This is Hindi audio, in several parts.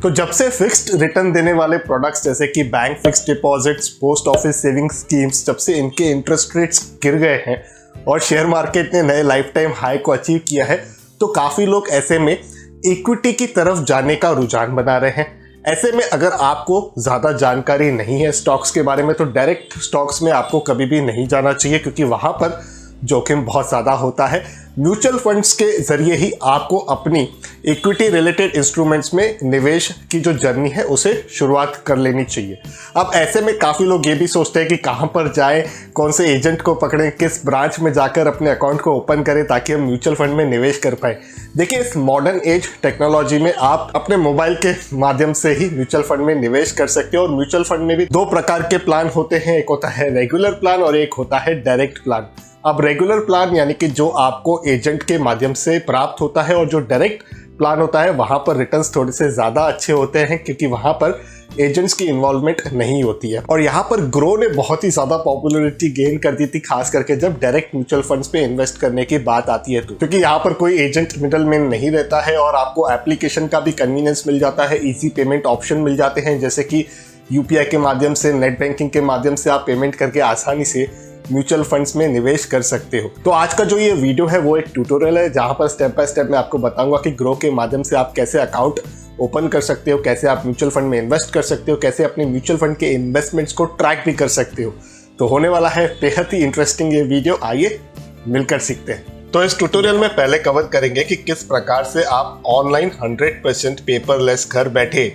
तो जब से फिक्स्ड रिटर्न देने वाले प्रोडक्ट्स जैसे कि bank fixed deposits, post office saving schemes, जब से इनके इंटरेस्ट रेट्स गिर गए हैं और शेयर मार्केट ने नए लाइफ टाइम हाई को अचीव किया है, तो काफ़ी लोग ऐसे में इक्विटी की तरफ जाने का रुझान बना रहे हैं। ऐसे में अगर आपको ज़्यादा जानकारी नहीं है स्टॉक्स के बारे में, तो डायरेक्ट स्टॉक्स में आपको कभी भी नहीं जाना चाहिए, क्योंकि वहाँ पर जोखिम बहुत ज़्यादा होता है। म्यूचुअल फंड्स के ज़रिए ही आपको अपनी इक्विटी रिलेटेड इंस्ट्रूमेंट्स में निवेश की जो जर्नी है उसे शुरुआत कर लेनी चाहिए। अब ऐसे में काफ़ी लोग ये भी सोचते हैं कि कहाँ पर जाएं, कौन से एजेंट को पकड़ें, किस ब्रांच में जाकर अपने अकाउंट को ओपन करें ताकि हम म्यूचुअल फंड में निवेश कर पाएँ। देखिए, इस मॉडर्न एज टेक्नोलॉजी में आप अपने मोबाइल के माध्यम से ही म्यूचुअल फंड में निवेश कर सकते हो। और म्यूचुअल फंड में भी दो प्रकार के प्लान होते हैं, एक होता है रेगुलर प्लान और एक होता है डायरेक्ट प्लान। अब रेगुलर प्लान यानी कि जो आपको एजेंट के माध्यम से प्राप्त होता है, और जो डायरेक्ट प्लान होता है वहाँ पर रिटर्न्स थोड़े से ज़्यादा अच्छे होते हैं, क्योंकि वहाँ पर एजेंट्स की इन्वॉल्वमेंट नहीं होती है। और यहाँ पर ग्रो ने बहुत ही ज़्यादा पॉपुलैरिटी गेन कर दी थी, खास करके जब डायरेक्ट म्यूचुअल फंड्स पे इन्वेस्ट करने की बात आती है, तो क्योंकि यहाँ पर कोई एजेंट मिडलमैन नहीं रहता है और आपको एप्लीकेशन का भी कन्वीनियंस मिल जाता है, ईजी पेमेंट ऑप्शन मिल जाते हैं, जैसे कि यूपीआई के माध्यम से, नेट बैंकिंग के माध्यम से आप पेमेंट करके आसानी से म्यूचुअल फंड्स में निवेश कर सकते हो। तो आज का जो ये वीडियो है वो एक ट्यूटोरियल है, जहां पर स्टेप बाय स्टेप मैं आपको बताऊंगा कि ग्रो के माध्यम से आप कैसे अकाउंट ओपन कर सकते हो, कैसे आप म्यूचुअल फंड में इन्वेस्ट कर सकते हो, कैसे अपने म्यूचुअल फंड के इन्वेस्टमेंट्स को ट्रैक भी कर सकते हो। तो होने वाला है बेहद ही इंटरेस्टिंग ये वीडियो, आइए मिलकर सीखते हैं। तो इस ट्यूटोरियल में पहले कवर करेंगे कि किस प्रकार से आप ऑनलाइन 100% पेपरलेस घर बैठे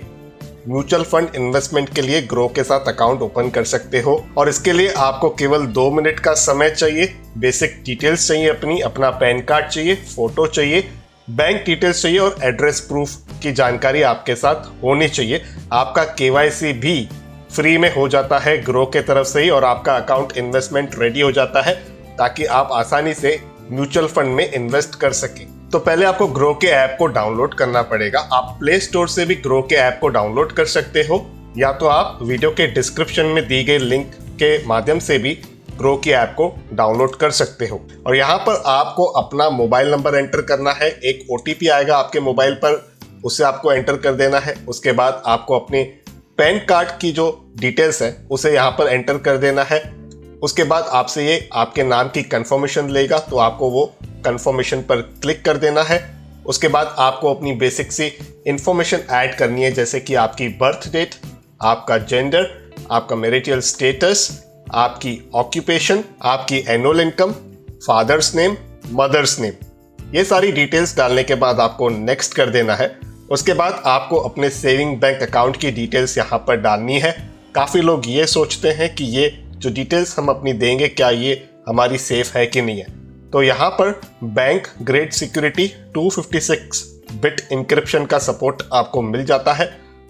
म्यूचुअल फंड इन्वेस्टमेंट के लिए ग्रो के साथ अकाउंट ओपन कर सकते हो। और इसके लिए आपको केवल 2 मिनट का समय चाहिए। बेसिक डिटेल्स चाहिए, अपना पैन कार्ड चाहिए, फोटो चाहिए, बैंक डिटेल्स चाहिए और एड्रेस प्रूफ की जानकारी आपके साथ होनी चाहिए। आपका केवाईसी भी फ्री में हो जाता है ग्रो के तरफ से ही, और आपका अकाउंट इन्वेस्टमेंट रेडी हो जाता है ताकि आप आसानी से म्यूचुअल फंड में इन्वेस्ट कर सकें। तो पहले आपको ग्रो के ऐप को डाउनलोड करना पड़ेगा। आप प्ले स्टोर से भी ग्रो के ऐप को डाउनलोड कर सकते हो, या तो आप वीडियो के डिस्क्रिप्शन में दी गई लिंक के माध्यम से भी ग्रो के ऐप को डाउनलोड कर सकते हो। और यहाँ पर आपको अपना मोबाइल नंबर एंटर करना है, एक OTP आएगा आपके मोबाइल पर, उसे आपको एंटर कर देना है। उसके बाद आपको अपने पैन कार्ड की जो डिटेल्स है उसे यहाँ पर एंटर कर देना है। उसके बाद आपसे ये आपके नाम की कंफर्मेशन लेगा, तो आपको वो कंफर्मेशन पर क्लिक कर देना है। उसके बाद आपको अपनी बेसिक सी इंफॉर्मेशन ऐड करनी है, जैसे कि आपकी बर्थ डेट, आपका जेंडर, आपका मैरिटल स्टेटस, आपकी ऑक्यूपेशन, आपकी annual income, father's name, mother's name. ये सारी डिटेल्स डालने के बाद आपको नेक्स्ट कर देना है। उसके बाद आपको अपने सेविंग बैंक अकाउंट की डिटेल्स यहाँ पर डालनी है। काफ़ी लोग ये सोचते हैं कि ये जो डिटेल्स हम अपनी देंगे क्या ये हमारी सेफ है कि नहीं है। तो यहाँ पर bank grade security 256 bit encryption का सपोर्ट आपको मिल जाता है,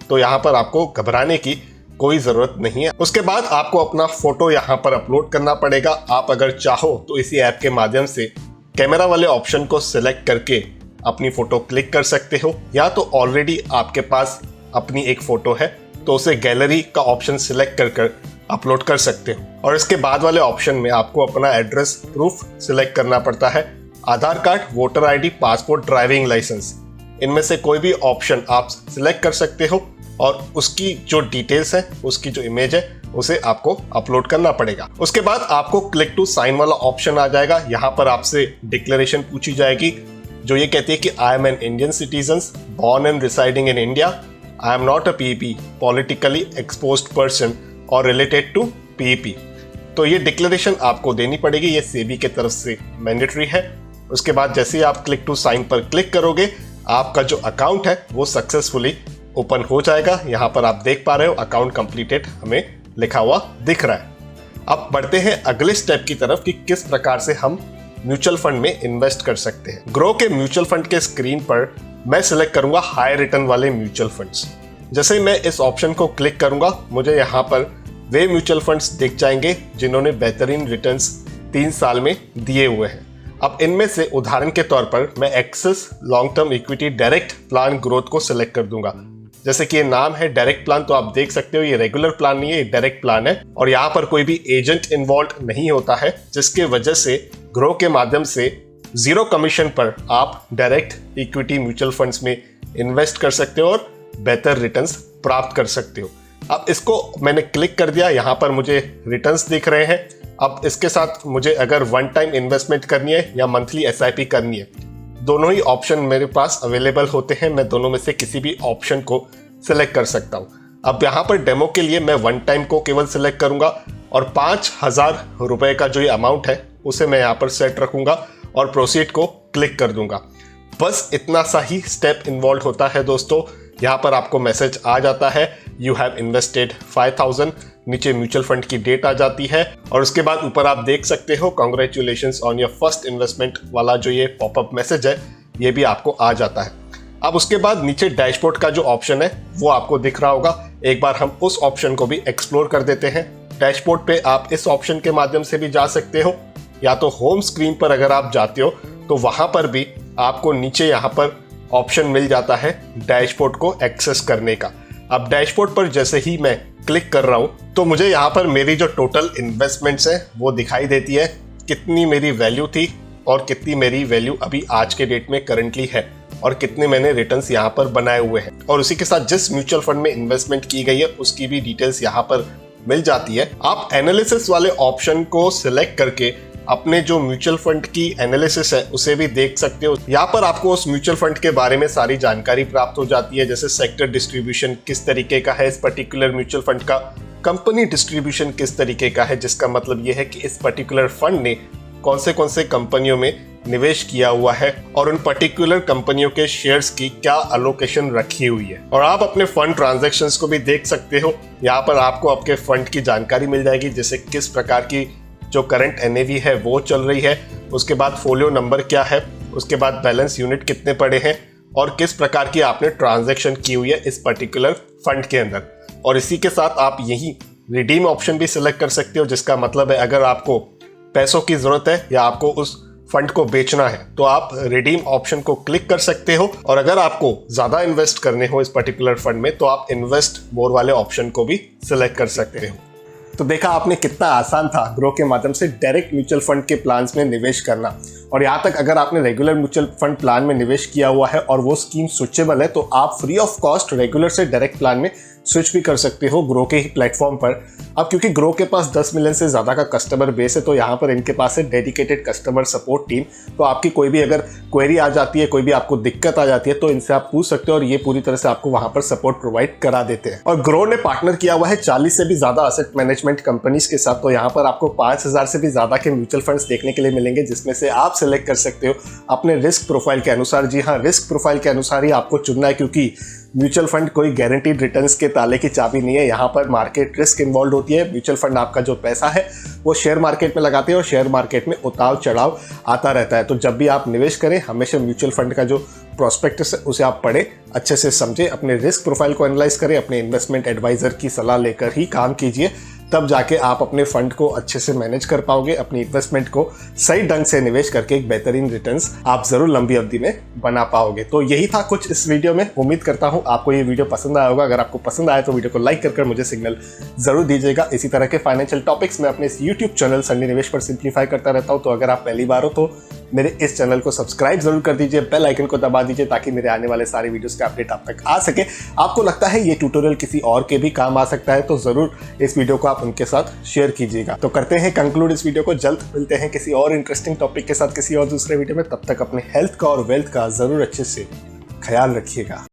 तो यहाँ पर आपको घबराने की कोई ज़रूरत नहीं है। उसके बाद आपको अपना फोटो यहाँ पर अपलोड करना पड़ेगा। आप अगर चाहो तो इसी ऐप के माध्यम से कैमरा वाले ऑप्शन को सिलेक्ट करके अपनी फ़ोटो क्लिक कर सकते हो, या तो ऑलरेडी आपके पास अपनी एक फ़ोटो है तो उसे गैलरी का ऑप्शन सिलेक्ट कर अपलोड कर सकते हो। और इसके बाद वाले ऑप्शन में आपको अपना एड्रेस प्रूफ सिलेक्ट करना पड़ता है। Aadhaar card, voter ID, passport, driving licence, इनमें से कोई भी ऑप्शन आप सिलेक्ट कर सकते हो, और उसकी जो डिटेल्स है, उसकी जो इमेज है, उसे आपको अपलोड करना पड़ेगा। उसके बाद आपको क्लिक टू साइन वाला ऑप्शन आ जाएगा। यहाँ पर आपसे डिक्लेरेशन पूछी जाएगी, जो ये कहती है कि I am an Indian citizen born and residing in India. I am not a PEP, politically exposed person और रिलेटेड टू PEP। तो ये डिक्लेरेशन आपको देनी पड़ेगी, ये सेबी के तरफ से मैंडेटरी है। उसके बाद जैसे ही आप क्लिक टू साइन पर क्लिक करोगे, आपका जो अकाउंट है वो सक्सेसफुली ओपन हो जाएगा। यहाँ पर आप देख पा रहे हो अकाउंट कंप्लीटेड हमें लिखा हुआ दिख रहा है। अब बढ़ते हैं अगले स्टेप की तरफ कि किस प्रकार से हम म्यूचुअल फंड में इन्वेस्ट कर सकते हैं। ग्रो के म्यूचुअल फंड के स्क्रीन पर मैं सिलेक्ट करूंगा हाई रिटर्न वाले म्यूचुअल फंड्स। जैसे ही मैं इस ऑप्शन को क्लिक करूंगा, मुझे यहाँ पर वे म्यूचुअल फंड्स दिख जाएंगे जिन्होंने बेहतरीन रिटर्न्स 3 साल में दिए हुए हैं। अब इनमें से उदाहरण के तौर पर मैं Axis long term equity direct plan growth को सिलेक्ट कर दूंगा। जैसे कि ये नाम है डायरेक्ट प्लान, तो आप देख सकते हो ये रेगुलर प्लान नहीं है, ये डायरेक्ट प्लान है। और यहाँ पर कोई भी एजेंट इन्वॉल्व नहीं होता है, जिसके वजह से ग्रो के माध्यम से 0 कमीशन पर आप डायरेक्ट इक्विटी म्यूचुअल फंड्स में इन्वेस्ट कर सकते हो और बेहतर रिटर्न्स प्राप्त कर सकते हो। अब इसको मैंने क्लिक कर दिया, यहाँ पर मुझे रिटर्न्स दिख रहे हैं। अब इसके साथ मुझे अगर वन टाइम इन्वेस्टमेंट करनी है या मंथली SIP करनी है, दोनों ही ऑप्शन मेरे पास अवेलेबल होते हैं। मैं दोनों में से किसी भी ऑप्शन को सिलेक्ट कर सकता हूँ। अब यहाँ पर डेमो के लिए मैं वन टाइम को केवल सिलेक्ट करूंगा और 5,000 रुपए का जो ये अमाउंट है उसे मैं यहाँ पर सेट रखूंगा और प्रोसीड को क्लिक कर दूंगा। बस इतना सा ही स्टेप इन्वॉल्व होता है दोस्तों। यहाँ पर आपको मैसेज आ जाता है यू हैव इन्वेस्टेड 5,000, नीचे म्यूचुअल फंड की डेट आ जाती है और उसके बाद ऊपर आप देख सकते हो congratulations on your first investment वाला जो ये पॉपअप मैसेज है ये भी आपको आ जाता है। अब उसके बाद नीचे डैशबोर्ड का जो ऑप्शन है वो आपको दिख रहा होगा। एक बार हम उस ऑप्शन को भी एक्सप्लोर कर देते हैं। डैशबोर्ड पे आप इस ऑप्शन के माध्यम से भी जा सकते हो, या तो होम स्क्रीन पर अगर आप जाते हो तो वहां पर भी आपको नीचे यहाँ पर ऑप्शन मिल जाता है डैशबोर्ड को एक्सेस करने का। अब डैशबोर्ड पर जैसे ही मैं क्लिक कर रहा हूँ तो मुझे यहाँ पर मेरी जो टोटल इन्वेस्टमेंट्स है वो दिखाई देती है, कितनी मेरी वैल्यू थी और कितनी मेरी वैल्यू अभी आज के डेट में करंटली है और कितने मैंने रिटर्न्स यहाँ पर बनाए हुए हैं। और उसी के साथ जिस म्यूचुअल फंड में इन्वेस्टमेंट की गई है उसकी भी डिटेल्स यहाँ पर मिल जाती है। आप एनालिसिस वाले ऑप्शन को सिलेक्ट करके अपने जो म्यूचुअल फंड की एनालिसिस है उसे भी देख सकते हो। यहाँ पर आपको उस म्यूचुअल फंड के बारे में सारी जानकारी प्राप्त हो जाती है, जैसे सेक्टर डिस्ट्रीब्यूशन किस तरीके का है इस पर्टिकुलर म्यूचुअल फंड का, कंपनी डिस्ट्रीब्यूशन किस तरीके का है, जिसका मतलब ये है कि इस पर्टिकुलर फंड ने कौन से कंपनियों में निवेश किया हुआ है और उन पर्टिकुलर कंपनियों के शेयर्स की क्या अलोकेशन रखी हुई है। और आप अपने फंड ट्रांजैक्शंस को भी देख सकते हो। यहाँ पर आपको आपके फंड की जानकारी मिल जाएगी, जैसे किस प्रकार की जो करंट NAV है वो चल रही है, उसके बाद फोलियो नंबर क्या है, उसके बाद बैलेंस यूनिट कितने पड़े हैं और किस प्रकार की आपने ट्रांजैक्शन की हुई है इस पर्टिकुलर फंड के अंदर। और इसी के साथ आप यही रिडीम ऑप्शन भी सिलेक्ट कर सकते हो, जिसका मतलब है अगर आपको पैसों की जरूरत है या आपको उस फंड को बेचना है तो आप रिडीम ऑप्शन को क्लिक कर सकते हो। और अगर आपको ज्यादा इन्वेस्ट करने हो इस पर्टिकुलर फंड में तो आप इन्वेस्ट मोर वाले ऑप्शन को भी सिलेक्ट कर सकते हो। तो देखा आपने कितना आसान था ग्रो के माध्यम से डायरेक्ट म्यूचुअल फंड के प्लान्स में निवेश करना। और यहाँ तक अगर आपने रेगुलर म्यूचुअल फंड प्लान में निवेश किया हुआ है और वो स्कीम स्विचेबल है तो आप फ्री ऑफ कॉस्ट रेगुलर से डायरेक्ट प्लान में स्विच भी कर सकते हो ग्रो के ही प्लेटफॉर्म पर। अब क्योंकि ग्रो के पास 10 मिलियन से ज़्यादा का कस्टमर बेस है तो यहाँ पर इनके पास है डेडिकेटेड कस्टमर सपोर्ट टीम। तो आपकी कोई भी अगर क्वेरी आ जाती है, कोई भी आपको दिक्कत आ जाती है तो इनसे आप पूछ सकते हो और ये पूरी तरह से आपको वहाँ पर सपोर्ट प्रोवाइड करा देते हैं। और ग्रो ने पार्टनर किया हुआ है 40 से भी ज़्यादा असेट मैनेजमेंट कंपनीज के साथ। तो यहाँ पर आपको 5,000 से भी ज़्यादा के म्यूचुअल फंड्स देखने के लिए मिलेंगे, जिसमें से आप सिलेक्ट कर सकते हो अपने रिस्क प्रोफाइल के अनुसार। जी हाँ, रिस्क प्रोफाइल के अनुसार ही आपको चुनना है, क्योंकि म्यूचुअल फंड कोई गारंटीड रिटर्न्स के ताले की चाबी नहीं है। यहाँ पर मार्केट रिस्क इन्वॉल्व होती है। म्यूचुअल फंड आपका जो पैसा है वो शेयर मार्केट में लगाते हैं और शेयर मार्केट में उतार चढ़ाव आता रहता है। तो जब भी आप निवेश करें हमेशा म्यूचुअल फंड का जो प्रोस्पेक्टस है उसे आप पढ़ें, अच्छे से समझें, अपने रिस्क प्रोफाइल को एनालाइज करें, अपने इन्वेस्टमेंट एडवाइजर की सलाह लेकर ही काम कीजिए। तब जाके आप अपने फंड को अच्छे से मैनेज कर पाओगे, अपनी इन्वेस्टमेंट को सही ढंग से निवेश करके एक बेहतरीन रिटर्न्स आप जरूर लंबी अवधि में बना पाओगे। तो यही था कुछ इस वीडियो में। उम्मीद करता हूं आपको ये वीडियो पसंद आया होगा। अगर आपको पसंद आया तो वीडियो को लाइक कर मुझे सिग्नल जरूर दीजिएगा। इसी तरह के फाइनेंशियल टॉपिक्स मैं अपने इस यूट्यूब चैनल संडे निवेश पर सिंप्लीफाई करता रहता हूं। तो अगर आप पहली बार हो तो मेरे इस चैनल को सब्सक्राइब जरूर कर दीजिए, बेल आइकन को दबा दीजिए ताकि मेरे आने वाले सारे वीडियोस का अपडेट आप तक आ सके। आपको लगता है ये ट्यूटोरियल किसी और के भी काम आ सकता है तो जरूर इस वीडियो को आप उनके साथ शेयर कीजिएगा। तो करते हैं कंक्लूड इस वीडियो को। जल्द मिलते हैं किसी और इंटरेस्टिंग टॉपिक के साथ किसी और दूसरे वीडियो में। तब तक अपने हेल्थ का और वेल्थ का जरूर अच्छे से ख्याल रखिएगा।